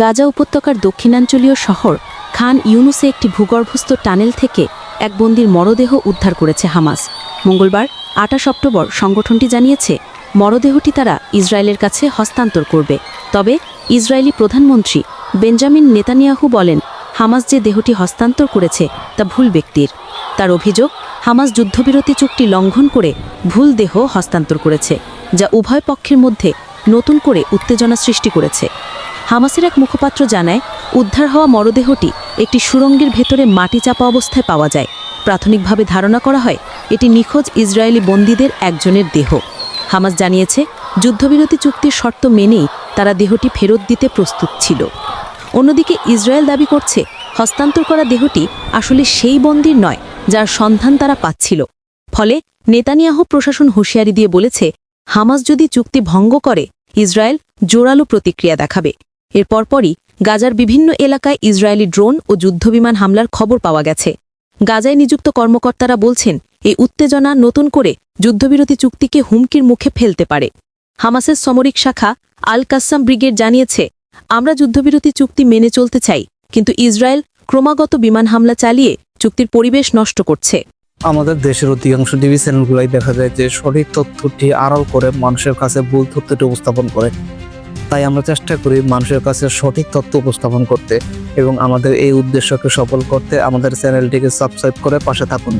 গাজা উপত্যকার দক্ষিণাঞ্চলীয় শহর খান ইউনুসে একটি ভূগর্ভস্থ টানেল থেকে এক বন্দির মরদেহ উদ্ধার করেছে হামাস। মঙ্গলবার ২৮ অক্টোবর সংগঠনটি জানিয়েছে মরদেহটি তারা ইসরায়েলের কাছে হস্তান্তর করবে। তবে ইসরায়েলি প্রধানমন্ত্রী বেঞ্জামিন নেতানিয়াহু বলেন, হামাস যে দেহটি হস্তান্তর করেছে তা ভুল ব্যক্তির। তার অভিযোগ, হামাস যুদ্ধবিরতি চুক্তি লঙ্ঘন করে ভুল দেহ হস্তান্তর করেছে, যা উভয় পক্ষের মধ্যে নতুন করে উত্তেজনা সৃষ্টি করেছে। হামাসের এক মুখপাত্র জানায়, উদ্ধার হওয়া মরদেহটি একটি সুড়ঙ্গের ভেতরে মাটি চাপা অবস্থায় পাওয়া যায়। প্রাথমিকভাবে ধারণা করা হয় এটি নিখোঁজ ইসরায়েলি বন্দীদের একজনের দেহ। হামাস জানিয়েছে, যুদ্ধবিরতি চুক্তির শর্ত মেনেই তারা দেহটি ফেরত দিতে প্রস্তুত ছিল। অন্যদিকে ইসরায়েল দাবি করছে, হস্তান্তর করা দেহটি আসলে সেই বন্দীর নয় যার সন্ধান তারা পাচ্ছিল। ফলে নেতানিয়াহু প্রশাসন হুঁশিয়ারি দিয়ে বলেছে, হামাস যদি চুক্তি ভঙ্গ করে ইসরায়েল জোরালো প্রতিক্রিয়া দেখাবে। এর পরপরই গাজার বিভিন্ন এলাকায় ইসরায়েলি ড্রোন ও যুদ্ধবিমান হামলার খবর পাওয়া গেছে। গাজায় নিযুক্ত কর্মকর্তারা বলছেন, এই উত্তেজনা নতুন করে যুদ্ধবিরতি চুক্তিকে হুমকির মুখে ফেলতে পারে। হামাসের সামরিক শাখা আল কাসাম ব্রিগেড জানিয়েছে, আমরা যুদ্ধবিরতি চুক্তি মেনে চলতে চাই, কিন্তু ইসরায়েল ক্রমাগত বিমান হামলা চালিয়ে চুক্তির পরিবেশ নষ্ট করছে। আমাদের দেশের অধিকাংশ টিভি চ্যানেলগুলোই দেখা যায় যে সঠিক তথ্যটি আড়াল করে মানুষের কাছে ভুল তথ্যটি উপস্থাপন করে। তাই আমরা চেষ্টা করি মানুষের কাছে সঠিক তথ্য উপস্থাপন করতে, এবং আমাদের এই উদ্দেশ্যকে সফল করতে আমাদের চ্যানেলটিকে সাবস্ক্রাইব করে পাশে থাকুন।